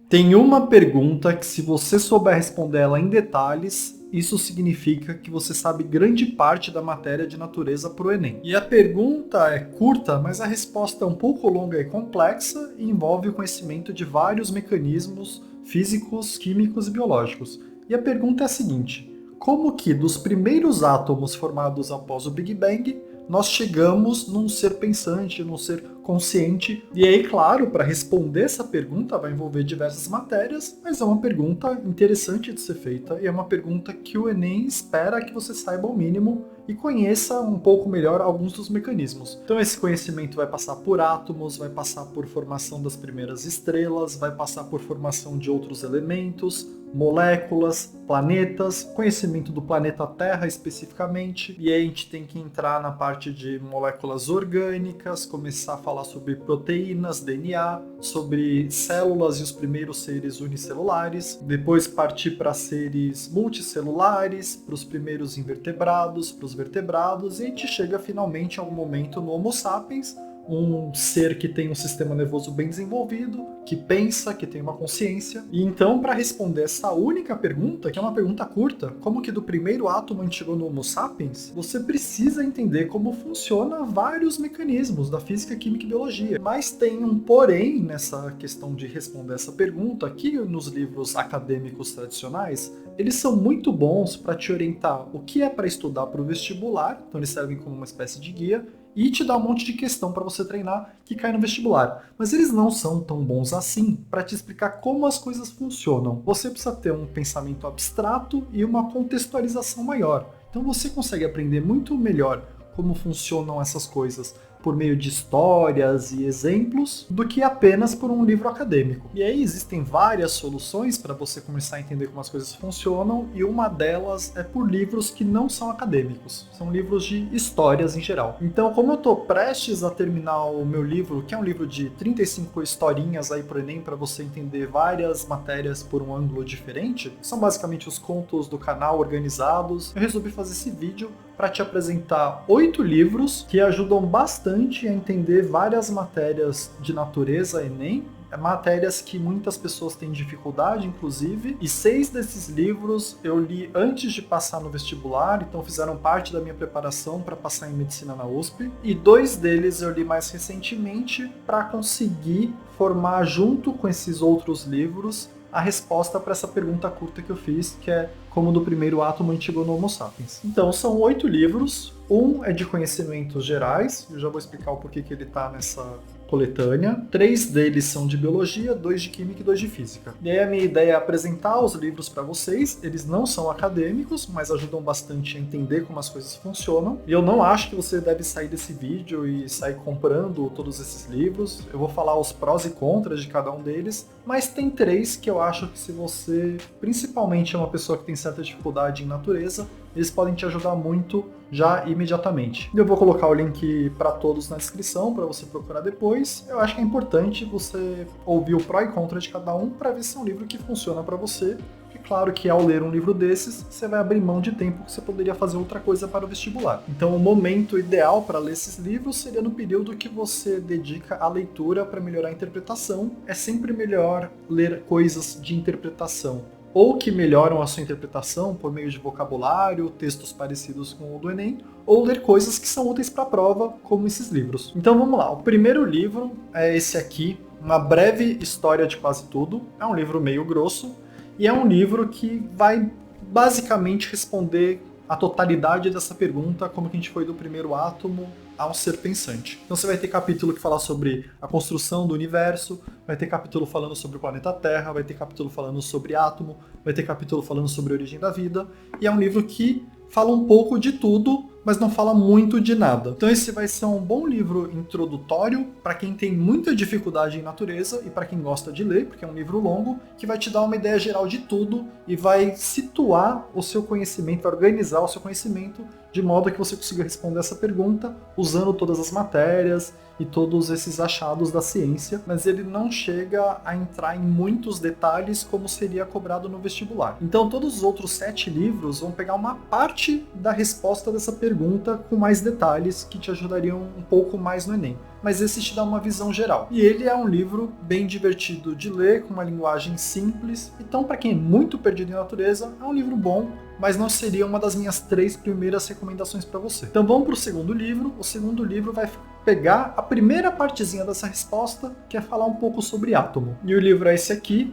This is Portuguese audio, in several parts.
Tem uma pergunta que, se você souber responder ela em detalhes, isso significa que você sabe grande parte da matéria de natureza para o Enem. E a pergunta é curta, mas a resposta é um pouco longa e complexa e envolve o conhecimento de vários mecanismos físicos, químicos e biológicos. E a pergunta é a seguinte: como que dos primeiros átomos formados após o Big Bang, nós chegamos num ser pensante, num ser consciente? E aí, claro, para responder essa pergunta vai envolver diversas matérias, mas é uma pergunta interessante de ser feita e é uma pergunta que o Enem espera que você saiba o mínimo e conheça um pouco melhor alguns dos mecanismos. Então esse conhecimento vai passar por átomos, vai passar por formação das primeiras estrelas, vai passar por formação de outros elementos, moléculas, planetas, conhecimento do planeta Terra especificamente, e aí a gente tem que entrar na parte de moléculas orgânicas, começar a falar sobre proteínas, DNA, sobre células e os primeiros seres unicelulares, depois partir para seres multicelulares, para os primeiros invertebrados, para os vertebrados, e a gente chega finalmente em algum momento no Homo sapiens, um ser que tem um sistema nervoso bem desenvolvido, que pensa, que tem uma consciência. E então, para responder essa única pergunta, que é uma pergunta curta, como que do primeiro átomo a gente chegou no Homo sapiens, você precisa entender como funciona vários mecanismos da física, química e biologia. Mas tem um porém nessa questão de responder essa pergunta, que nos livros acadêmicos tradicionais, eles são muito bons para te orientar o que é para estudar para o vestibular, então eles servem como uma espécie de guia, e te dá um monte de questão para você treinar que cai no vestibular. Mas eles não são tão bons assim para te explicar como as coisas funcionam. Você precisa ter um pensamento abstrato e uma contextualização maior. Então você consegue aprender muito melhor como funcionam essas coisas por meio de histórias e exemplos do que apenas por um livro acadêmico. E aí existem várias soluções para você começar a entender como as coisas funcionam, e uma delas é por livros que não são acadêmicos, são livros de histórias em geral. Então, como eu estou prestes a terminar o meu livro, que é um livro de 35 historinhas aí pro Enem, para você entender várias matérias por um ângulo diferente, são basicamente os contos do canal organizados, eu resolvi fazer esse vídeo para te apresentar 8 livros que ajudam bastante a entender várias matérias de natureza Enem, matérias que muitas pessoas têm dificuldade, inclusive, e 6 desses livros eu li antes de passar no vestibular, então fizeram parte da minha preparação para passar em medicina na USP, e 2 deles eu li mais recentemente para conseguir formar, junto com esses outros livros, a resposta para essa pergunta curta que eu fiz, que é como do primeiro átomo a gente chegou no Homo sapiens. Então, são 8 livros, um é de conhecimentos gerais, eu já vou explicar o porquê que ele está nessa coletânea. 3 deles são de biologia, 2 de química e 2 de física. E aí a minha ideia é apresentar os livros para vocês. Eles não são acadêmicos, mas ajudam bastante a entender como as coisas funcionam. E eu não acho que você deve sair desse vídeo e sair comprando todos esses livros. Eu vou falar os prós e contras de cada um deles, mas tem 3 que eu acho que, se você principalmente é uma pessoa que tem certa dificuldade em natureza, eles podem te ajudar muito já imediatamente. Eu vou colocar o link para todos na descrição para você procurar depois. Eu acho que é importante você ouvir o pró e contra de cada um para ver se é um livro que funciona para você. E claro que ao ler um livro desses, você vai abrir mão de tempo que você poderia fazer outra coisa para o vestibular. Então o momento ideal para ler esses livros seria no período que você dedica à leitura para melhorar a interpretação. É sempre melhor ler coisas de interpretação, ou que melhoram a sua interpretação por meio de vocabulário, textos parecidos com o do Enem, ou ler coisas que são úteis para a prova, como esses livros. Então vamos lá, o primeiro livro é esse aqui, Uma Breve História de Quase Tudo. É um livro meio grosso, e é um livro que vai basicamente responder a totalidade dessa pergunta, como que a gente foi do primeiro átomo ao ser pensante. Então você vai ter capítulo que fala sobre a construção do universo, vai ter capítulo falando sobre o planeta Terra, vai ter capítulo falando sobre átomo, vai ter capítulo falando sobre a origem da vida, e é um livro que fala um pouco de tudo, mas não fala muito de nada. Então esse vai ser um bom livro introdutório para quem tem muita dificuldade em natureza e para quem gosta de ler, porque é um livro longo, que vai te dar uma ideia geral de tudo e vai situar o seu conhecimento, vai organizar o seu conhecimento de modo que você consiga responder essa pergunta usando todas as matérias e todos esses achados da ciência, mas ele não chega a entrar em muitos detalhes como seria cobrado no vestibular. Então todos os outros 7 livros vão pegar uma parte da resposta dessa pergunta com mais detalhes que te ajudariam um pouco mais no Enem. Mas esse te dá uma visão geral. E ele é um livro bem divertido de ler, com uma linguagem simples. Então, para quem é muito perdido em natureza, é um livro bom, mas não seria uma das minhas 3 primeiras recomendações para você. Então vamos para o segundo livro. O segundo livro vai pegar a primeira partezinha dessa resposta, que é falar um pouco sobre átomo. E o livro é esse aqui,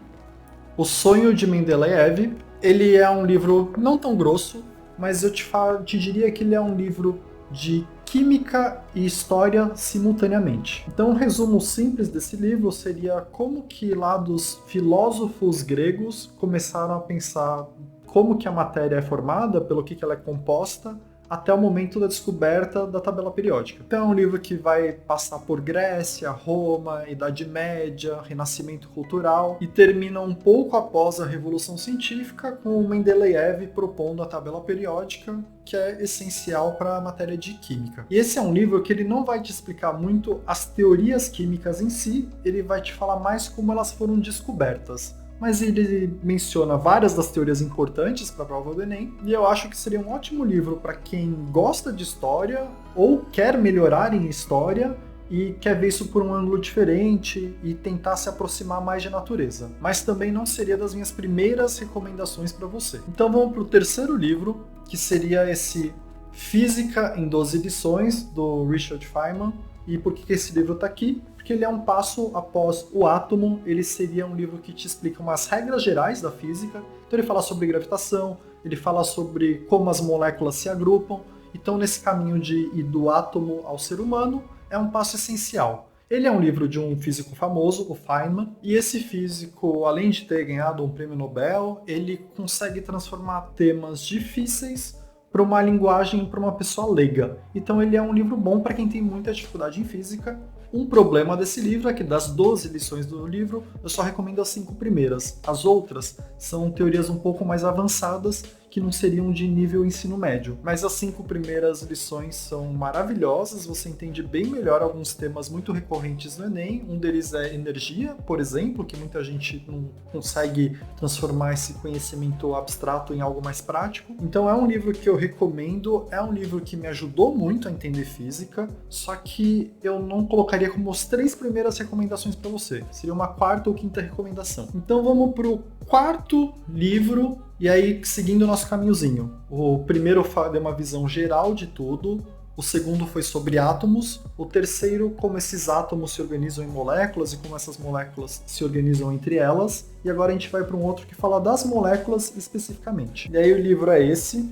O Sonho de Mendeleev. Ele é um livro não tão grosso, mas eu te diria que ele é um livro de química e história simultaneamente. Então, um resumo simples desse livro seria como que lá dos filósofos gregos começaram a pensar como que a matéria é formada, pelo que ela é composta, até o momento da descoberta da tabela periódica. Então é um livro que vai passar por Grécia, Roma, Idade Média, Renascimento Cultural e termina um pouco após a Revolução Científica com o Mendeleev propondo a tabela periódica, que é essencial para a matéria de química. E esse é um livro que ele não vai te explicar muito as teorias químicas em si, ele vai te falar mais como elas foram descobertas. Mas ele menciona várias das teorias importantes para a prova do Enem, e eu acho que seria um ótimo livro para quem gosta de história ou quer melhorar em história e quer ver isso por um ângulo diferente e tentar se aproximar mais de natureza. Mas também não seria das minhas primeiras recomendações para você. Então vamos para o terceiro livro, que seria esse Física em 12 lições, do Richard Feynman. E por que esse livro está aqui? Porque ele é um passo após o átomo, ele seria um livro que te explica umas regras gerais da física. Então ele fala sobre gravitação, ele fala sobre como as moléculas se agrupam. Então nesse caminho de ir do átomo ao ser humano, é um passo essencial. Ele é um livro de um físico famoso, o Feynman, e esse físico, além de ter ganhado um prêmio Nobel, ele consegue transformar temas difíceis para uma linguagem para uma pessoa leiga. Então ele é um livro bom para quem tem muita dificuldade em física. Um problema desse livro é que das 12 lições do livro, eu só recomendo as 5 primeiras. As outras são teorias um pouco mais avançadas, que não seriam de nível ensino médio. Mas as 5 primeiras lições são maravilhosas, você entende bem melhor alguns temas muito recorrentes no Enem. Um deles é energia, por exemplo, que muita gente não consegue transformar esse conhecimento abstrato em algo mais prático. Então é um livro que eu recomendo, é um livro que me ajudou muito a entender física, só que eu não colocaria como as 3 primeiras recomendações para você. Seria uma 4ª ou 5ª recomendação. Então vamos para o 4º livro, e aí seguindo o nosso caminhozinho. O primeiro deu uma visão geral de tudo, o segundo foi sobre átomos, o terceiro como esses átomos se organizam em moléculas e como essas moléculas se organizam entre elas, e agora a gente vai para um outro que fala das moléculas especificamente. E aí o livro é esse,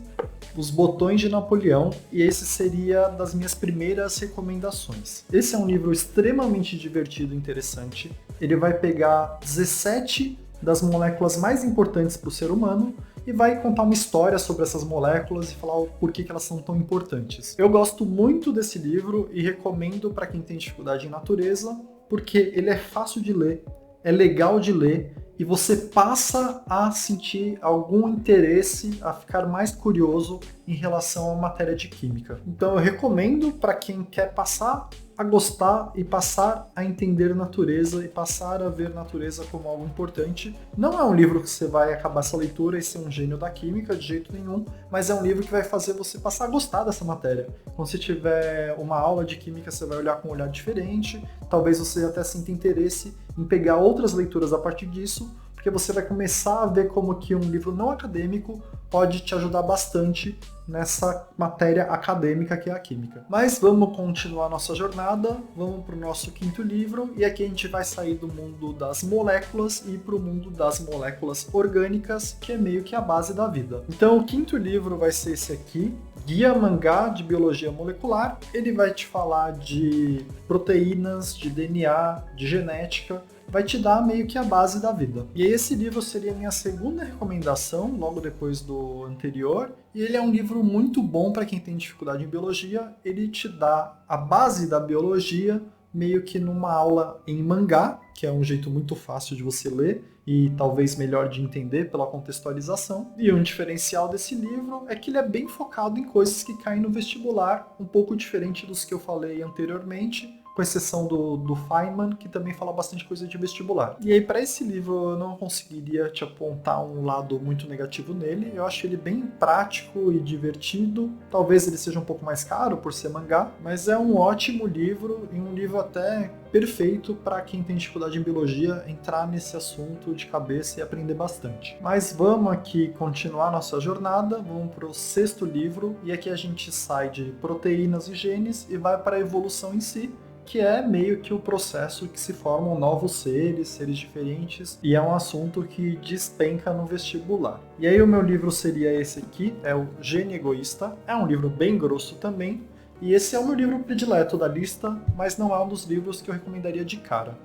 Os Botões de Napoleão, e esse seria das minhas primeiras recomendações. Esse é um livro extremamente divertido e interessante. Ele vai pegar 17 das moléculas mais importantes para o ser humano e vai contar uma história sobre essas moléculas e falar o porquê que elas são tão importantes. Eu gosto muito desse livro e recomendo para quem tem dificuldade em natureza, porque ele é fácil de ler, é legal de ler e você passa a sentir algum interesse, a ficar mais curioso em relação à matéria de química. Então eu recomendo para quem quer passar a gostar e passar a entender natureza e passar a ver natureza como algo importante. Não é um livro que você vai acabar essa leitura e ser um gênio da química, de jeito nenhum, mas é um livro que vai fazer você passar a gostar dessa matéria. Quando você tiver uma aula de química, você vai olhar com um olhar diferente, talvez você até sinta interesse em pegar outras leituras a partir disso, porque você vai começar a ver como que um livro não acadêmico pode te ajudar bastante nessa matéria acadêmica que é a química. Mas vamos continuar nossa jornada, vamos para o nosso 5º livro, e aqui a gente vai sair do mundo das moléculas e para o mundo das moléculas orgânicas, que é meio que a base da vida. Então o 5º livro vai ser esse aqui, Guia Mangá de Biologia Molecular. Ele vai te falar de proteínas, de DNA, de genética, vai te dar meio que a base da vida. E esse livro seria a minha 2ª recomendação, logo depois do anterior, e ele é um livro muito bom para quem tem dificuldade em biologia. Ele te dá a base da biologia meio que numa aula em mangá, que é um jeito muito fácil de você ler e talvez melhor de entender pela contextualização. E um diferencial desse livro é que ele é bem focado em coisas que caem no vestibular, um pouco diferente dos que eu falei anteriormente, com exceção do Feynman, que também fala bastante coisa de vestibular. E aí, para esse livro, eu não conseguiria te apontar um lado muito negativo nele. Eu acho ele bem prático e divertido. Talvez ele seja um pouco mais caro por ser mangá, mas é um ótimo livro e um livro até perfeito para quem tem dificuldade em biologia entrar nesse assunto de cabeça e aprender bastante. Mas vamos aqui continuar nossa jornada, vamos para o 6º livro, e aqui a gente sai de proteínas e genes e vai para a evolução em si, que é meio que o processo que se formam novos seres diferentes, e é um assunto que despenca no vestibular. E aí o meu livro seria esse aqui, é o Gene Egoísta, é um livro bem grosso também, e esse é o meu livro predileto da lista, mas não é um dos livros que eu recomendaria de cara.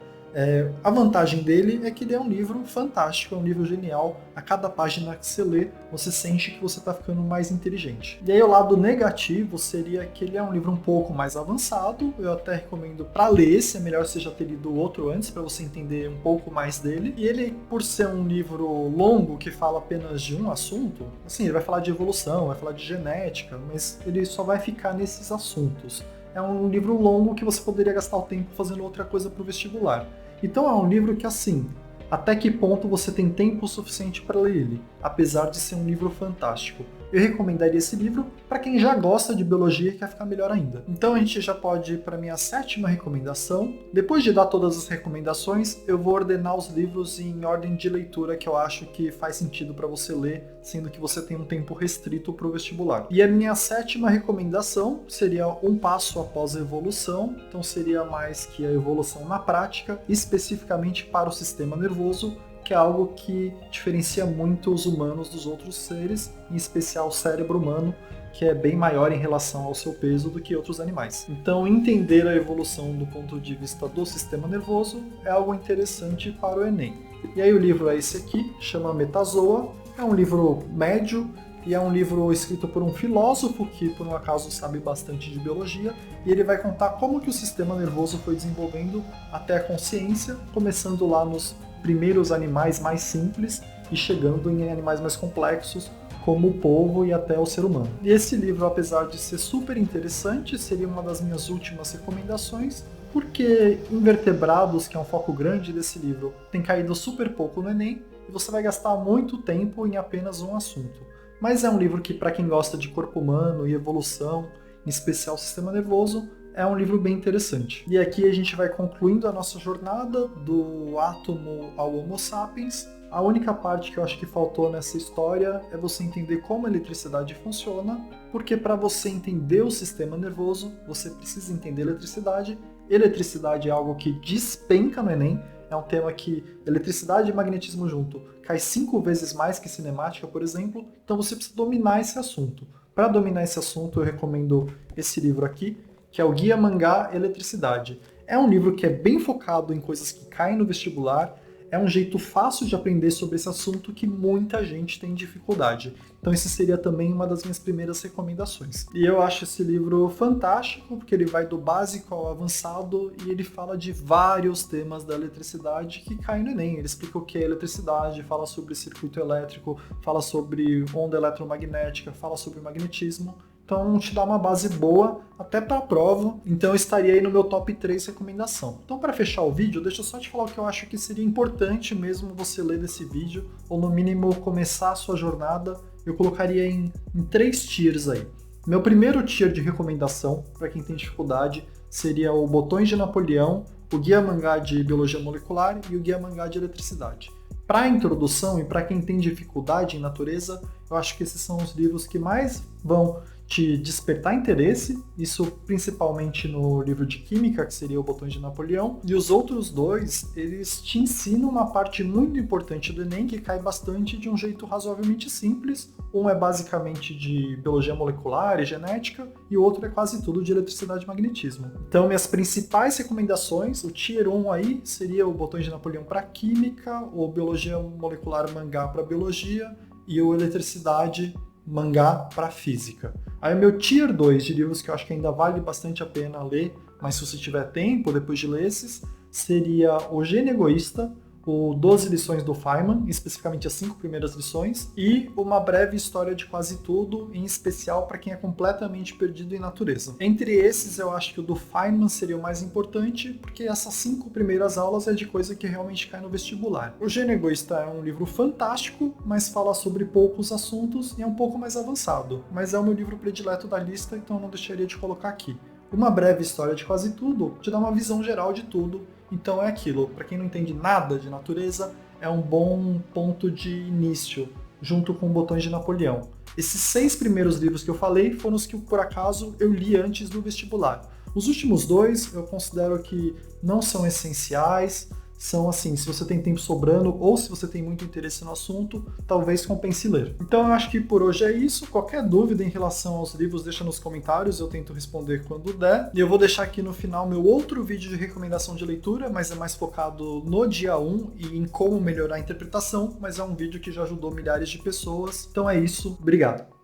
A vantagem dele é que ele é um livro fantástico, é um livro genial. A cada página que você lê, você sente que você está ficando mais inteligente. E aí o lado negativo seria que ele é um livro um pouco mais avançado. Eu até recomendo para ler esse, é melhor você já ter lido o outro antes, para você entender um pouco mais dele. E ele, por ser um livro longo, que fala apenas de um assunto, assim, ele vai falar de evolução, vai falar de genética, mas ele só vai ficar nesses assuntos. É um livro longo que você poderia gastar o tempo fazendo outra coisa para o vestibular. Então é um livro que, assim, até que ponto você tem tempo suficiente para ler ele, apesar de ser um livro fantástico. Eu recomendaria esse livro para quem já gosta de biologia e quer ficar melhor ainda. Então a gente já pode ir para a minha 7ª recomendação. Depois de dar todas as recomendações, eu vou ordenar os livros em ordem de leitura que eu acho que faz sentido para você ler, sendo que você tem um tempo restrito para o vestibular. E a minha 7ª recomendação seria Um Passo Após a Evolução, então seria mais que a evolução na prática, especificamente para o sistema nervoso, que é algo que diferencia muito os humanos dos outros seres, em especial o cérebro humano, que é bem maior em relação ao seu peso do que outros animais. Então, entender a evolução do ponto de vista do sistema nervoso é algo interessante para o Enem. E aí o livro é esse aqui, chama Metazoa, é um livro médio, e é um livro escrito por um filósofo que, por um acaso, sabe bastante de biologia, e ele vai contar como que o sistema nervoso foi desenvolvendo até a consciência, começando lá nos primeiros animais mais simples e chegando em animais mais complexos, como o polvo e até o ser humano. E esse livro, apesar de ser super interessante, seria uma das minhas últimas recomendações, porque invertebrados, que é um foco grande desse livro, tem caído super pouco no Enem, e você vai gastar muito tempo em apenas um assunto. Mas é um livro que, para quem gosta de corpo humano e evolução, em especial o sistema nervoso, é um livro bem interessante. E aqui a gente vai concluindo a nossa jornada do átomo ao Homo sapiens. A única parte que eu acho que faltou nessa história é você entender como a eletricidade funciona, porque para você entender o sistema nervoso, você precisa entender eletricidade. Eletricidade é algo que despenca no Enem, é um tema que eletricidade e magnetismo junto cai 5 vezes mais que cinemática, por exemplo, então você precisa dominar esse assunto. Para dominar esse assunto, eu recomendo esse livro aqui, que é o Guia Mangá Eletricidade. É um livro que é bem focado em coisas que caem no vestibular, é um jeito fácil de aprender sobre esse assunto que muita gente tem dificuldade. Então esse seria também uma das minhas primeiras recomendações. E eu acho esse livro fantástico, porque ele vai do básico ao avançado e ele fala de vários temas da eletricidade que caem no Enem. Ele explica o que é eletricidade, fala sobre circuito elétrico, fala sobre onda eletromagnética, fala sobre magnetismo. Então te dá uma base boa até para a prova, então eu estaria aí no meu top 3 recomendação. Então para fechar o vídeo, deixa eu só te falar o que eu acho que seria importante mesmo você ler desse vídeo, ou no mínimo começar a sua jornada, eu colocaria em 3 tiers aí. Meu primeiro tier de recomendação, para quem tem dificuldade, seria o Botões de Napoleão, o Guia Mangá de Biologia Molecular e o Guia Mangá de Eletricidade. Para a introdução e para quem tem dificuldade em natureza, eu acho que esses são os livros que mais vão te despertar interesse, isso principalmente no livro de Química, que seria o Botões de Napoleão, e os outros 2, eles te ensinam uma parte muito importante do Enem, que cai bastante de um jeito razoavelmente simples. Um é basicamente de biologia molecular e genética, e o outro é quase tudo de eletricidade e magnetismo. Então, minhas principais recomendações, o Tier 1 aí, seria o Botões de Napoleão para Química, o Biologia Molecular Mangá para Biologia, e o Eletricidade Mangá para Física. Aí o meu Tier 2 de livros que eu acho que ainda vale bastante a pena ler, mas se você tiver tempo depois de ler esses, seria O Gene Egoísta, o 12 lições do Feynman, especificamente as 5 primeiras lições, e uma breve história de quase tudo, em especial para quem é completamente perdido em natureza. Entre esses, eu acho que o do Feynman seria o mais importante, porque essas 5 primeiras aulas é de coisa que realmente cai no vestibular. O Gênio Egoísta é um livro fantástico, mas fala sobre poucos assuntos e é um pouco mais avançado. Mas é o meu livro predileto da lista, então eu não deixaria de colocar aqui. Uma breve história de quase tudo te dá uma visão geral de tudo, então é aquilo. Para quem não entende nada de natureza, é um bom ponto de início, junto com Botões de Napoleão. Esses 6 primeiros livros que eu falei foram os que, por acaso, eu li antes do vestibular. Os últimos 2 eu considero que não são essenciais, são assim, se você tem tempo sobrando ou se você tem muito interesse no assunto, talvez compense ler. Então eu acho que por hoje é isso. Qualquer dúvida em relação aos livros, deixa nos comentários, eu tento responder quando der. E eu vou deixar aqui no final meu outro vídeo de recomendação de leitura, mas é mais focado no dia 1 e em como melhorar a interpretação, mas é um vídeo que já ajudou milhares de pessoas. Então é isso, obrigado!